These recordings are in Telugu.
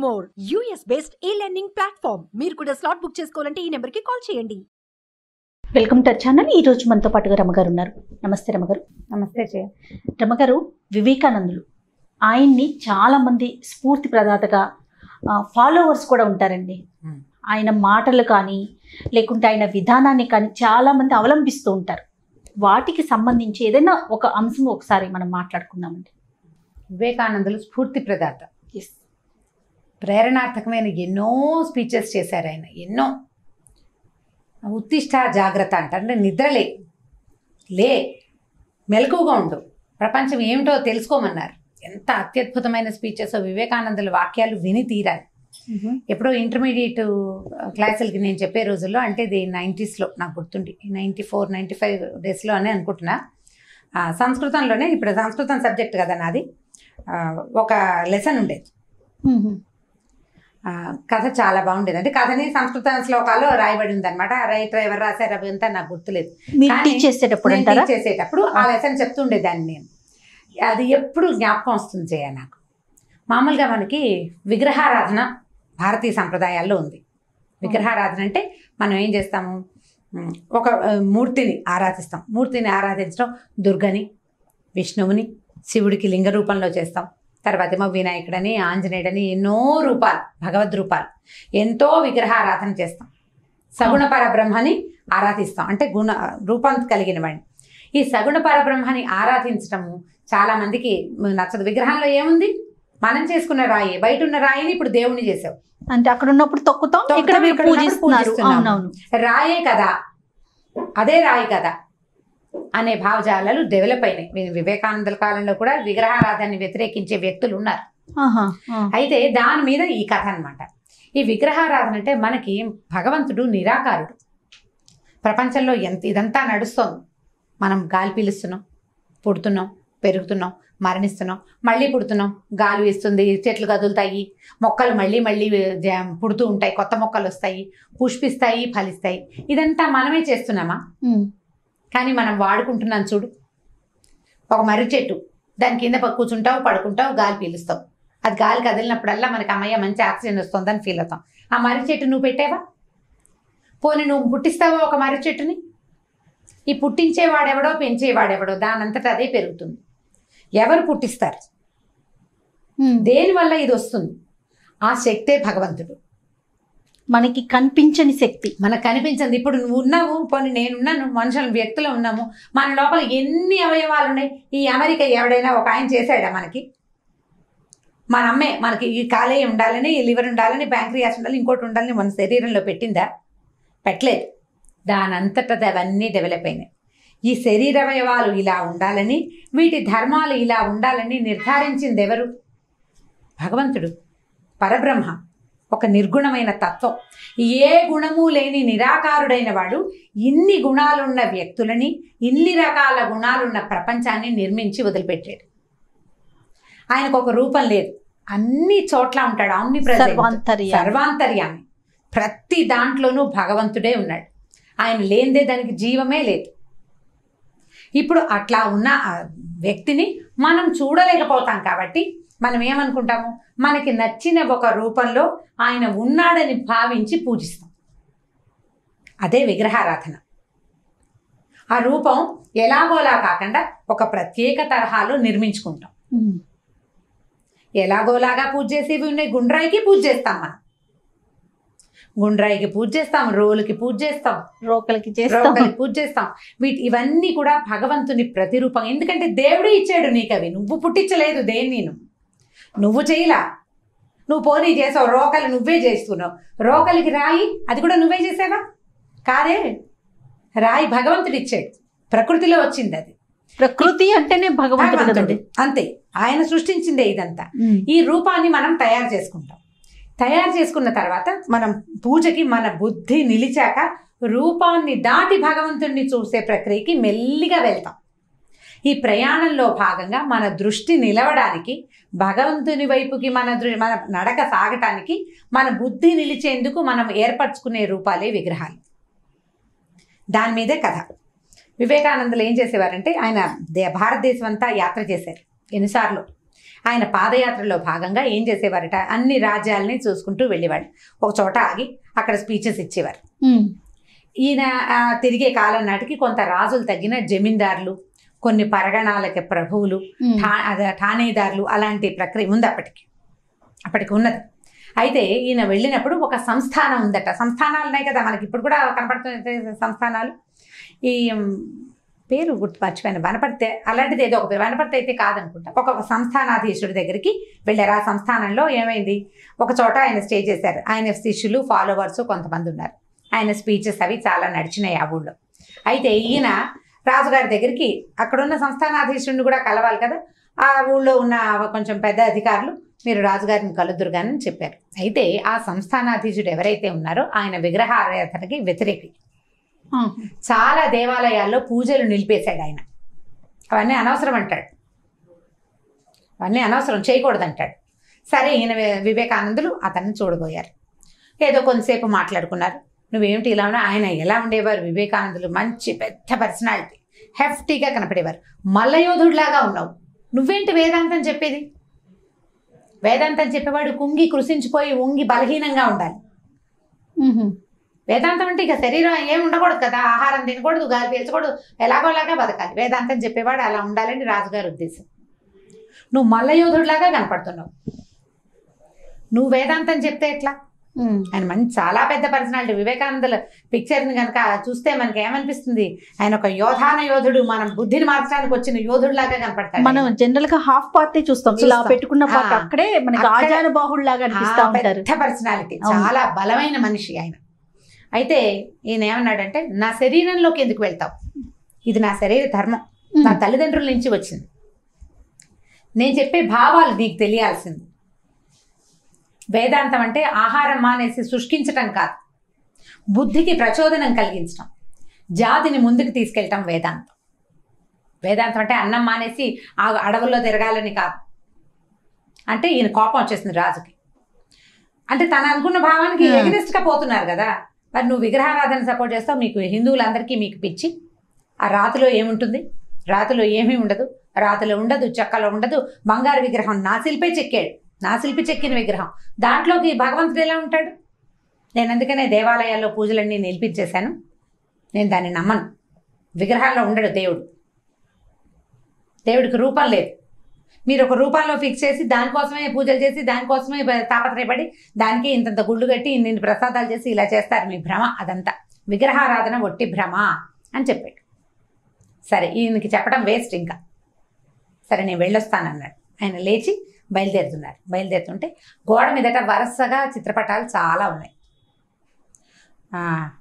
More US based e-learning platform. మీరు కూడా స్లాట్ బుక్ చేసుకోవాలంటే ఈ నెంబర్కి కాల్ చేయండి. Welcome to channel. ఈ రోజు మనతో పాటుగా రమగారు ఉన్నారు. నమస్తే రమగారు. నమస్తే జయ. రమగారు, వివేకానందులు ఆయన్ని చాలా మంది స్ఫూర్తి ప్రదాతగా ఫాలోవర్స్ కూడా ఉంటారండి. ఆయన మాటలు కానీ లేకుంటే ఆయన విధానాన్ని కానీ చాలా మంది అవలంబిస్తూ ఉంటారు. వాటికి సంబంధించి ఏదైనా ఒక అంశం ఒకసారి మనం మాట్లాడుకుందామండి. వివేకానందులు స్ఫూర్తి ప్రదాత, ప్రేరణార్థకమైన ఎన్నో స్పీచెస్ చేశారు ఆయన. ఎన్నో ఉత్తిష్ట జాగ్రత్త అంటారు, అంటే నిద్రలే, లే, మెలకువగా ఉండు, ప్రపంచం ఏమిటో తెలుసుకోమన్నారు. ఎంత అత్యద్భుతమైన స్పీచెస్. వివేకానందుల వాక్యాలు విని తీరాలి. ఎప్పుడో ఇంటర్మీడియట్ క్లాసులకి నేను చెప్పే రోజుల్లో, అంటే ఇది 90sలో నాకు గుర్తుండి, 94-95 డేస్లో అని అనుకుంటున్నా. సంస్కృతంలోనే, ఇప్పుడు సంస్కృతం సబ్జెక్ట్ కదా నాది, ఒక లెసన్ ఉండేది. కథ చాలా బాగుండేది. అంటే కథని సంస్కృత శ్లోకాలు రాయబడి ఉందన్నమాట. రైటర్ ఎవరు రాశారు అవి అంతా నాకు గుర్తులేదు. చేసేటప్పుడు ఆ లెసన్ చెప్తుండేదాన్ని నేను. అది ఎప్పుడు జ్ఞాపకం వస్తుంది చేయ నాకు. మామూలుగా మనకి విగ్రహారాధన భారతీయ సంప్రదాయాల్లో ఉంది. విగ్రహారాధన అంటే మనం ఏం చేస్తాము, ఒక మూర్తిని ఆరాధిస్తాం. మూర్తిని ఆరాధించడం దుర్గని, విష్ణువుని, శివుడికి లింగ రూపంలో చేస్తాం. తర్వాత ఏమో వినాయకుడని, ఆంజనేయుడని, ఎన్నో రూపాలు, భగవద్ రూపాలు, ఎంతో విగ్రహారాధన చేస్తాం. సగుణ పరబ్రహ్మని ఆరాధిస్తాం, అంటే రూపం కలిగిన వాడిని. ఈ సగుణ పరబ్రహ్మని ఆరాధించడము చాలా మందికి నచ్చదు. విగ్రహంలో ఏముంది, మనం చేసుకున్న రాయి, బయట ఉన్న రాయిని ఇప్పుడు దేవుణ్ణి చేసావు, అంటే అక్కడ ఉన్నప్పుడు తొక్కుతాం, ఇక్కడ పూజిస్తున్నాం. రాయే కదా, అదే రాయి కదా అనే భావజాలాలు డెవలప్ అయినాయి. వివేకానందుల కాలంలో కూడా విగ్రహారాధనని వ్యతిరేకించే వ్యక్తులు ఉన్నారు. అయితే దాని మీద ఈ కథ అన్నమాట. ఈ విగ్రహారాధన అంటే మనకి భగవంతుడు నిరాకారుడు. ప్రపంచంలో ఇదంతా నడుస్తోంది. మనం గాలి పీలుస్తున్నాం, పుడుతున్నాం, పెరుగుతున్నాం, మరణిస్తున్నాం, మళ్ళీ పుడుతున్నాం, గాలి వేస్తుంది, చెట్లు కదులుతాయి, మొక్కలు మళ్ళీ మళ్ళీ పుడుతూ ఉంటాయి, కొత్త మొక్కలు వస్తాయి, పుష్పిస్తాయి, ఫలిస్తాయి. ఇదంతా మనమే చేస్తున్నామా? కానీ మనం వాడుకుంటున్నాం చూడు. ఒక మర్రి చెట్టు, దాని కింద కూర్చుంటావు, పడుకుంటావు, గాలి పీలుస్తావు. అది గాలి కదిలినప్పుడల్లా మనకి అమ్మయ్య మంచి ఆక్సిజన్ వస్తుందని ఫీల్ అవుతాం. ఆ మర్రి చెట్టు నువ్వు పెట్టావా? పోనీ నువ్వు పుట్టిస్తావా ఒక మర్రి చెట్టుని? ఈ పుట్టించేవాడెవడో, పెంచేవాడెవడో, దానంతటా అదే పెరుగుతుంది. ఎవరు పుట్టిస్తారు? దేనివల్ల ఇది వస్తుంది? ఆ శక్తే భగవంతుడు. మనకి కనిపించని శక్తి, మనకు కనిపించింది. ఇప్పుడు నువ్వు ఉన్నావు, పోనీ నేనున్నాను, మనుషులు, వ్యక్తులు ఉన్నాము, మన లోపల ఎన్ని అవయవాలు ఉన్నాయి. ఈ అమెరికా ఎవడైనా ఒక ఆయన చేశాడా మనకి? మన అమ్మే మనకి ఈ కాలేయం ఉండాలని, ఈ లివర్ ఉండాలని, ప్యాంక్రియాస్ ఉండాలి, ఇంకోటి ఉండాలని మన శరీరంలో పెట్టిందా? పెట్టలేదు. దానంతటా అవన్నీ డెవలప్ అయినాయి. ఈ శరీర అవయవాలు ఇలా ఉండాలని, వీటి ధర్మాలు ఇలా ఉండాలని నిర్ధారించింది ఎవరు? భగవంతుడు, పరబ్రహ్మ, ఒక నిర్గుణమైన తత్వం. ఏ గుణము లేని నిరాకారుడైన వాడు ఇన్ని గుణాలున్న వ్యక్తులని, ఇన్ని రకాల గుణాలున్న ప్రపంచాన్ని నిర్మించి వదిలిపెట్టాడు. ఆయనకు ఒక రూపం లేదు, అన్ని చోట్ల ఉంటాడు. ఆమ్ని ప్రెజెంట్, సర్వాంతర్యామి. ప్రతి దాంట్లోనూ భగవంతుడే ఉన్నాడు. ఆయన లేనిదే దానికి జీవమే లేదు. ఇప్పుడు అట్లా ఉన్న ఆ వ్యక్తిని మనం చూడలేకపోతాం. కాబట్టి మనం ఏమనుకుంటాము, మనకి నచ్చిన ఒక రూపంలో ఆయన ఉన్నాడని భావించి పూజిస్తాం. అదే విగ్రహారాధన. ఆ రూపం ఎలాగోలా కాకుండా ఒక ప్రత్యేక తరహాలో నిర్మించుకుంటాం. ఎలాగోలాగా పూజ చేసేవి ఉన్నాయి. గుండ్రాయికి పూజ చేస్తాం, మనం గుండ్రాయికి పూజ చేస్తాం, రోలుకి పూజ చేస్తాం, రోకలికి పూజ చేస్తాం. ఇవన్నీ కూడా భగవంతుని ప్రతిరూపం. ఎందుకంటే దేవుడే ఇచ్చాడు నీకు అవి, నువ్వు పుట్టించలేదు దేన్ని, నువ్వు చేయలా. నువ్వు పోనీ చేసావు, రోకలి నువ్వే చేస్తున్నావు. రోకలికి రాయి, అది కూడా నువ్వే చేసావా? కాదే, రాయి భగవంతుడు ఇచ్చాడు, ప్రకృతిలో వచ్చింది. అది ప్రకృతి అంటేనే భగవంతుడు, అంతే. ఆయన సృష్టించిందే ఇదంతా. ఈ రూపాన్ని మనం తయారు చేసుకుంటాం. తయారు చేసుకున్న తర్వాత మనం పూజకి మన బుద్ధి నిలిచాక రూపాన్ని దాటి భగవంతుడిని చూసే ప్రక్రియకి మెల్లిగా వెళ్తాం. ఈ ప్రయాణంలో భాగంగా మన దృష్టి నిలవడానికి, భగవంతుని వైపుకి మన నడక సాగటానికి, మన బుద్ధి నిలిచేందుకు మనం ఏర్పరచుకునే రూపాలే విగ్రహాలు. దాని మీదే కథ. వివేకానందులు ఏం చేసేవారంటే, ఆయన భారతదేశం అంతా యాత్ర చేశారు ఎన్నిసార్లు. ఆయన పాదయాత్రలో భాగంగా ఏం చేసేవారట, అన్ని రాజ్యాలని చూసుకుంటూ వెళ్ళేవాడు. ఒక చోట ఆగి అక్కడ స్పీచెస్ ఇచ్చేవారు. ఈయన తిరిగే కాలం నాటికి కొంత రాజులు తగ్గిన జమీందారులు, కొన్ని పరగణాలకి ప్రభువులు, ఠాణేదారులు అలాంటి ప్రక్రియ ఉంది అప్పటికి ఉన్నది. అయితే ఈయన వెళ్ళినప్పుడు ఒక సంస్థానం ఉందట. సంస్థానాలు ఉన్నాయి కదా మనకి ఇప్పుడు కూడా కనపడుతున్న సంస్థానాలు. ఈ పేరు గుర్తుపచ్చిపోయిన వనపర్తి, అలాంటిది ఏదో ఒక పేరు, వనపర్తి అయితే కాదనుకుంటా. ఒక సంస్థానాధీశుడి దగ్గరికి వెళ్ళారు. ఆ సంస్థానంలో ఏమైంది, ఒక చోట ఆయన స్టే చేశారు. ఆయన శిష్యులు ఫాలోవర్స్ కొంతమంది ఉన్నారు. ఆయన స్పీచెస్ అవి చాలా నడిచినాయి ఆ ఊళ్ళో. అయితే ఈయన రాజుగారి దగ్గరికి, అక్కడున్న సంస్థానాధీశుడిని కూడా కలవాలి కదా, ఆ ఊళ్ళో ఉన్న కొంచెం పెద్ద అధికారులు మీరు రాజుగారిని కలుద్దురు కానీ అని చెప్పారు. అయితే ఆ సంస్థానాధీశుడు ఎవరైతే ఉన్నారో ఆయన విగ్రహారాధనకి వ్యతిరేకి. చాలా దేవాలయాల్లో పూజలు నిలిపేశాడు ఆయన. అవన్నీ అనవసరం అంటాడు, అవన్నీ అనవసరం, చేయకూడదంటాడు. సరే, ఈయన వివేకానందులు అతన్ని చూడబోయారు. ఏదో కొంతసేపు మాట్లాడుకున్నారు. నువ్వేమిటి ఇలా ఉన్నా? ఆయన ఎలా ఉండేవారు వివేకానందులు, మంచి పెద్ద పర్సనాలిటీ, హెఫ్టీగా కనపడేవారు. మల్లయోధుడిలాగా ఉన్నావు, నువ్వేంటి వేదాంతం చెప్పేది? వేదాంతం చెప్పేవాడు కుంగి కృషించిపోయి ఉంగి బలహీనంగా ఉండాలి. వేదాంతం అంటే ఇక శరీరం ఏమి ఉండకూడదు కదా, ఆహారం తినకూడదు, గాలి పీల్చకూడదు, ఎలాగోలాగా బతకాలి. వేదాంతం చెప్పేవాడు అలా ఉండాలని రాజుగారి ఉద్దేశం. నువ్వు మల్లయోధుడిలాగా కనపడుతున్నావు, నువ్వు వేదాంతం చెప్తే ఎట్లా? ఆయన మంచి చాలా పెద్ద పర్సనాలిటీ. వివేకానందుల పిక్చర్ని కనుక చూస్తే మనకి ఏమనిపిస్తుంది, ఆయన ఒక యోధాన యోధుడు, మనం బుద్ధిని మార్చడానికి వచ్చిన యోధుడిలాగా కనపడతాడు. మనం జనరల్ గా హాఫ్ పార్టీ చూస్తాం, ఇలా పెట్టుకున్న పార్ట్ అక్కడే మనకి ఆజాన బాహుళ్లాగా అనిపిస్తా ఉంటారు. పెద్ద పర్సనాలిటీ, చాలా బలమైన మనిషి ఆయన. అయితే ఈయన ఏమన్నాడంటే, నా శరీరంలోకి ఎందుకు వెళ్తావు? ఇది నా శరీర ధర్మం, నా తల్లిదండ్రుల నుంచి వచ్చింది. నేను చెప్పే భావాలు నీకు తెలియాల్సింది. వేదాంతం అంటే ఆహారం మానేసి శుష్కించటం కాదు, బుద్ధికి ప్రచోదనం కలిగించటం, జాతిని ముందుకు తీసుకెళ్ళటం వేదాంతం. వేదాంతం అంటే అన్నం మానేసి ఆ అడవుల్లో తిరగాలని కాదు. అంటే ఈయన కోపం వచ్చేసింది రాజుకి. అంటే తను అనుకున్న భావానికి ఎగనిస్ట్గా పోతున్నారు కదా. మరి నువ్వు విగ్రహారాధన సపోర్ట్ చేస్తావు, మీకు హిందువులందరికీ మీకు పిచ్చి. ఆ రాతిలో ఏముంటుంది? రాతిలో ఏమీ ఉండదు. రాతిలో ఉండదు, చెక్కలో ఉండదు. బంగారు విగ్రహం నా శిల్పే చెక్కాడు, నా శిల్పి చెక్కిన విగ్రహం, దాంట్లోకి భగవంతుడు ఎలా ఉంటాడు? నేను అందుకనే దేవాలయాల్లో పూజలన్నీ నిలిపించేశాను. నేను దాన్ని నమ్మను. విగ్రహాల్లో ఉండడు దేవుడు, దేవుడికి రూపం లేదు. మీరు ఒక రూపంలో ఫిక్స్ చేసి దానికోసమే పూజలు చేసి దానికోసమే తాపత్రయపడి దానికి ఇంతంత గుళ్ళు కట్టి ఇన్ని ప్రసాదాలు చేసి ఇలా చేస్తారు. మీ భ్రమ అదంతా, విగ్రహారాధన ఒట్టి భ్రమ అని చెప్పాడు. సరే, ఈయనకి చెప్పడం వేస్ట్ ఇంకా. సరే, నేను వెళ్ళొస్తానన్నాడు. ఆయన లేచి బయలుదేరుతుంటే గోడ మీదట వరుసగా చిత్రపటాలు చాలా ఉన్నాయి.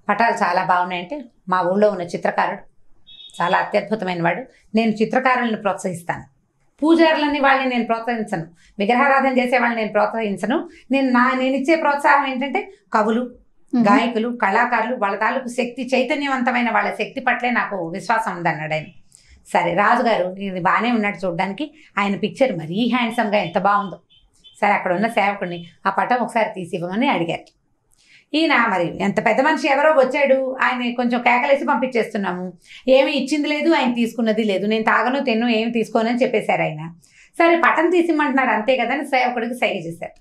పటాలు చాలా బాగున్నాయంటే మా ఊళ్ళో ఉన్న చిత్రకారుడు చాలా అత్యద్భుతమైన వాడు, నేను చిత్రకారులను ప్రోత్సహిస్తాను. పూజారులని వాళ్ళని నేను ప్రోత్సహించను, విగ్రహారాధన చేసే వాళ్ళని నేను ప్రోత్సహించను. నేను ఇచ్చే ప్రోత్సాహం ఏంటంటే కవులు, గాయకులు, కళాకారులు, వాళ్ళ తాలూకు శక్తి, చైతన్యవంతమైన వాళ్ళ శక్తి పట్లే నాకు విశ్వాసం ఉందన్నాడు ఆయన. సరే, రాజుగారు ఇది బాగానే ఉన్నాడు చూడడానికి, ఆయన పిక్చర్ మరీ హ్యాండ్సమ్గా ఎంత బాగుందో. సరే, అక్కడ ఉన్న సేవకుడిని ఆ పటం ఒకసారి తీసి ఇవ్వమని అడిగారు. ఈయన మరి ఎంత పెద్ద మనిషి, ఎవరో వచ్చాడు, ఆయన కొంచెం కేకలేసి పంపించేస్తున్నాము, ఏమి ఇచ్చింది లేదు, ఆయన తీసుకున్నది లేదు, నేను తాగను తిన్ను ఏమి తీసుకోనని చెప్పేశారు ఆయన. సరే, పటం తీసిమ్మంటున్నారు అంతే కదా అని సేవకుడికి సైగ చేశారు.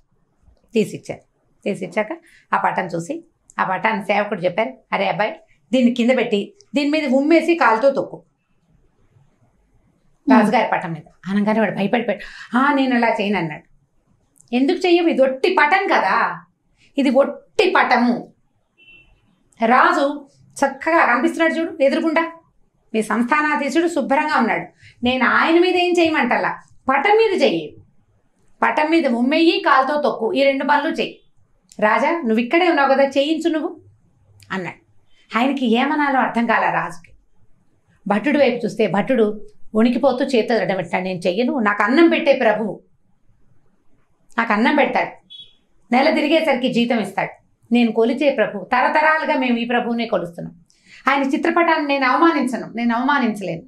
తీసిచ్చాక ఆ పటం చూసి ఆ పటాన్ని సేవకుడు చెప్పారు, అరే అబ్బాయి, దీన్ని కింద పెట్టి దీని మీద ఉమ్మేసి కాలుతో తొక్కు, రాజుగారి పటం మీద. అనగానే వాడు భయపడిపోయాడు. నేను అలా చేయను అన్నాడు. ఎందుకు చెయ్యవు? ఇది ఒట్టి పటం కదా, ఇది ఒట్టి పటము. రాజు చక్కగా కనిపిస్తున్నాడు చూడు ఎదురుకుండా, మీ సంస్థానాధీశుడు శుభ్రంగా ఉన్నాడు. నేను ఆయన మీద ఏం చేయమంటల్లా, పటం మీద చెయ్యి, పటం మీద ఉమ్మెయ్యి, కాలుతో తొక్కు, ఈ రెండు పనులు చెయ్యి. రాజా, నువ్వు ఇక్కడే ఉన్నావు కదా, చేయించు నువ్వు అన్నాడు. ఆయనకి ఏమనాలో అర్థం కాల రాజుకి. భటుడు వైపు చూస్తే భటుడు వణికిపోతూ చేతులు అడ్డం పెట్టాడు. నేను చెయ్యను, నాకు అన్నం పెట్టే ప్రభువు, నాకు అన్నం పెడతాడు, నెల తిరిగేసరికి జీతం ఇస్తాడు, నేను కొలిచే ప్రభు, తరతరాలుగా మేము ఈ ప్రభువునే కొలుస్తున్నాం. ఆయన చిత్రపటాన్ని నేను అవమానించలేను.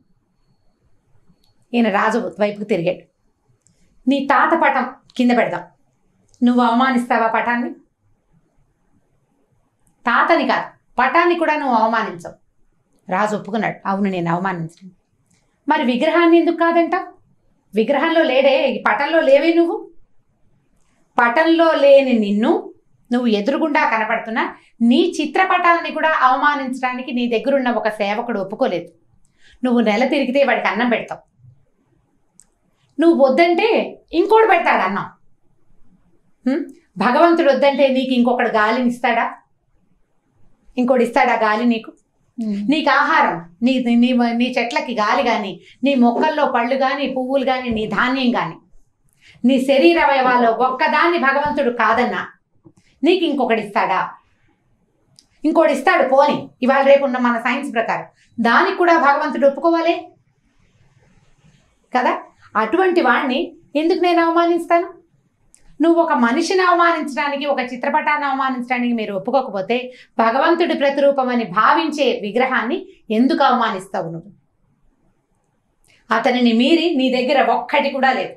ఈయన రాజు వైపుకు తిరిగాడు. నీ తాత పటం కింద పెడదాం, నువ్వు అవమానిస్తావా పటాన్ని? తాతని కాదు, పటాన్ని కూడా నువ్వు అవమానించవు. రాజు ఒప్పుకున్నాడు, అవును నేను అవమానించను. మరి విగ్రహాన్ని ఎందుకు కాదంటావు? విగ్రహంలో లేడే, ఈ పటంలో లేవే నువ్వు. పటంలో లేని నిన్ను నువ్వు ఎదురుగుండా కనపడుతున్నా నీ చిత్రపటాన్ని కూడా అవమానించడానికి నీ దగ్గరున్న ఒక సేవకుడు ఒప్పుకోలేదు. నువ్వు నెల తిరిగితే వాడికి అన్నం పెడతావు, నువ్వు వద్దంటే ఇంకోటి పెడతాడు అన్నం. భగవంతుడు వద్దంటే నీకు ఇంకొకటి గాలిని ఇస్తాడా? ఇంకోటి ఇస్తాడా గాలి నీకు? నీకు ఆహారం, నీ నీ నీ చెట్లకి గాలి కానీ, నీ మొక్కల్లో పళ్ళు కానీ, పువ్వులు కానీ, నీ ధాన్యం కానీ, నీ శరీర అవయవాల్లో ఒక్కదాన్ని భగవంతుడు కాదన్నా నీకు ఇంకొకటి ఇస్తాడా? ఇంకోటి ఇస్తాడు పోని, ఇవాళ రేపు ఉన్న మన సైన్స్ ప్రకారం దానికి కూడా భగవంతుడు ఒప్పుకోవాలి కదా. అటువంటి వాడిని ఎందుకు నేను అవమానిస్తాను? నువ్వు ఒక మనిషిని అవమానించడానికి, ఒక చిత్రపటాన్ని అవమానించడానికి మీరు ఒప్పుకోకపోతే భగవంతుడి ప్రతిరూపం అని భావించే విగ్రహాన్ని ఎందుకు అవమానిస్తావు నువ్వు? అతనిని మీరి నీ దగ్గర ఒక్కటి కూడా లేదు.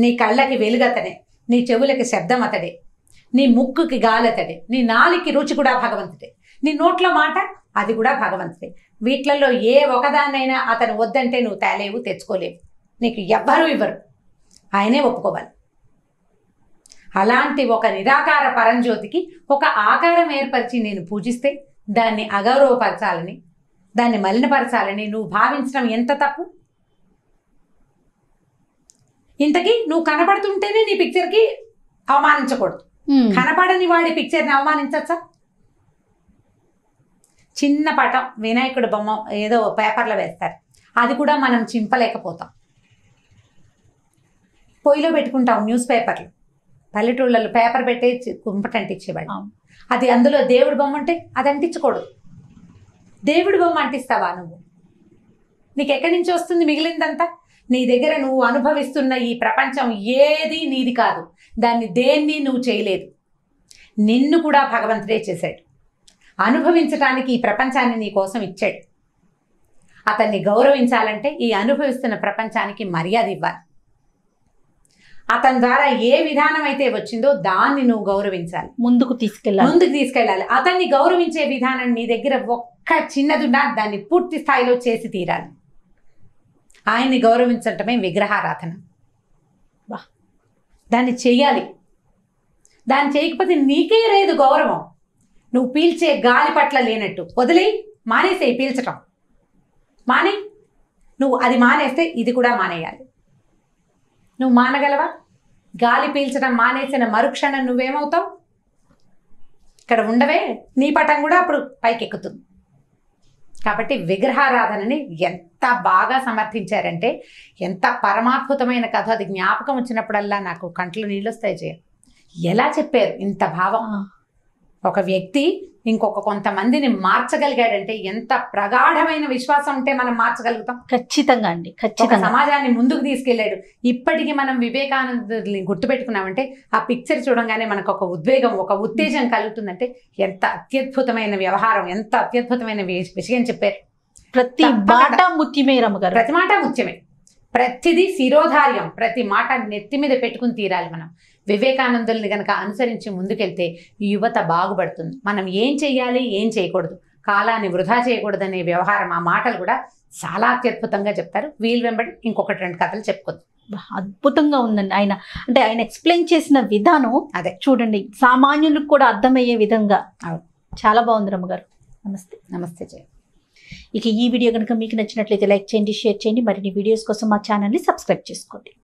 నీ కళ్ళకి వెలుగతడే, నీ చెవులకి శబ్దం అతడే, నీ ముక్కుకి గాలి అతడే, నీ నాలికి రుచి కూడా భగవంతుడే, నీ నోట్లో మాట అది కూడా భగవంతుడే. వీటిలలో ఏ ఒకదాన్నైనా అతను వద్దంటే నువ్వు తేలేవు, తెచ్చుకోలేవు, నీకు ఎవ్వరూ ఇవ్వరు, ఆయనే ఒప్పుకోవాలి. అలాంటి ఒక నిరాకార పరంజ్యోతికి ఒక ఆకారం ఏర్పరిచి నేను పూజిస్తే దాన్ని అగౌరవపరచాలని, దాన్ని మలినపరచాలని నువ్వు భావించడం ఎంత తప్పు? ఇంతకీ నువ్వు కనపడుతుంటేనే నీ పిక్చర్కి అవమానించకూడదు, కనపడని వాడి పిక్చర్ని అవమానించచ్చా? చిన్న పటం వినాయకుడి బొమ్మ ఏదో పేపర్లో వేస్తారు, అది కూడా మనం చింపలేకపోతాం. పొయ్యిలో పెట్టుకుంటాం న్యూస్ పేపర్లు, పల్లెటూళ్ళలో పేపర్ పెట్టే కుంపట అంటించేవాడు. అది అందులో దేవుడి బొమ్మ ఉంటే అది అంటించకూడదు. దేవుడి బొమ్మ అంటిస్తావా నువ్వు? నీకు ఎక్కడి నుంచి వస్తుంది మిగిలిందంతా? నీ దగ్గర నువ్వు అనుభవిస్తున్న ఈ ప్రపంచం ఏది నీది కాదు, దాన్ని దేన్ని నువ్వు చేయలేదు, నిన్ను కూడా భగవంతుడే చేశాడు. అనుభవించడానికి ఈ ప్రపంచాన్ని నీ కోసం ఇచ్చాడు. అతన్ని గౌరవించాలంటే ఈ అనుభవిస్తున్న ప్రపంచానికి మర్యాద ఇవ్వాలి. అతని ద్వారా ఏ విధానం అయితే వచ్చిందో దాన్ని నువ్వు గౌరవించాలి, ముందుకు తీసుకెళ్ళాలి. అతన్ని గౌరవించే విధానం నీ దగ్గర ఒక్క చిన్నదున్నా దాన్ని పూర్తి స్థాయిలో చేసి తీరాలి. ఆయన్ని గౌరవించటమే విగ్రహారాధన. దాన్ని చెయ్యాలి. దాన్ని చేయకపోతే నీకే లేదు గౌరవం. నువ్వు పీల్చే గాలి పట్ల లేనట్టు వదిలేయి, మానేసేయి పీల్చటం, మానే. నువ్వు అది మానేస్తే ఇది కూడా మానేయాలి. నువ్వు మానగలవా? గాలి పీల్చడం మానేసిన మరుక్షణం నువ్వేమవుతావు? ఇక్కడ ఉండవే, నీ పటం కూడా అప్పుడు పైకెక్కుతుంది. కాబట్టి విగ్రహారాధనని ఎంత బాగా సమర్థించారంటే, ఎంత పరమాద్భుతమైన కథ. అది జ్ఞాపకం వచ్చినప్పుడల్లా నాకు కంట్లో నీళ్ళు వస్తాయి. ఎలా చెప్పారు ఇంత భావం? ఒక వ్యక్తి ఇంకొక కొంతమందిని మార్చగలిగాడంటే ఎంత ప్రగాఢమైన విశ్వాసం ఉంటే మనం మార్చగలుగుతాం. ఖచ్చితంగా అండి, ఖచ్చితంగా. సమాజాన్ని ముందుకు తీసుకెళ్లాడు. ఇప్పటికీ మనం వివేకానందని గుర్తుపెట్టుకున్నామంటే ఆ పిక్చర్ చూడంగానే మనకు ఒక ఉద్వేగం, ఒక ఉత్తేజం కలుగుతుందంటే ఎంత అత్యద్భుతమైన వ్యవహారం, ఎంత అత్యద్భుతమైన విషయం చెప్పారు. ప్రతి మాట ముత్యమే రమ్మగారు, ప్రతి మాట ముత్యమే, ప్రతిదీ శిరోధార్యం, ప్రతి మాట నెత్తి మీద పెట్టుకుని తీరాలి. మనం వివేకానందుల్ని కనుక అనుసరించి ముందుకెళ్తే యువత బాగుపడుతుంది. మనం ఏం చెయ్యాలి, ఏం చేయకూడదు, కాలాన్ని వృధా చేయకూడదనే వ్యవహారం, ఆ మాటలు కూడా చాలా అత్యద్భుతంగా చెప్తారు. వీలు వెంబడి ఇంకొకటి రెండు కథలు చెప్పుకోవచ్చు. అద్భుతంగా ఉందండి. ఆయన ఎక్స్ప్లెయిన్ చేసిన విధానం అదే చూడండి, సామాన్యులకు కూడా అర్థమయ్యే విధంగా చాలా బాగుంది రమ్మగారు. నమస్తే. నమస్తే జయ. ఇక ఈ వీడియో కనుక మీకు నచ్చినట్లయితే లైక్ చేయండి, షేర్ చేయండి. మరిన్ని వీడియోస్ కోసం మా ఛానల్ని సబ్స్క్రైబ్ చేసుకోండి.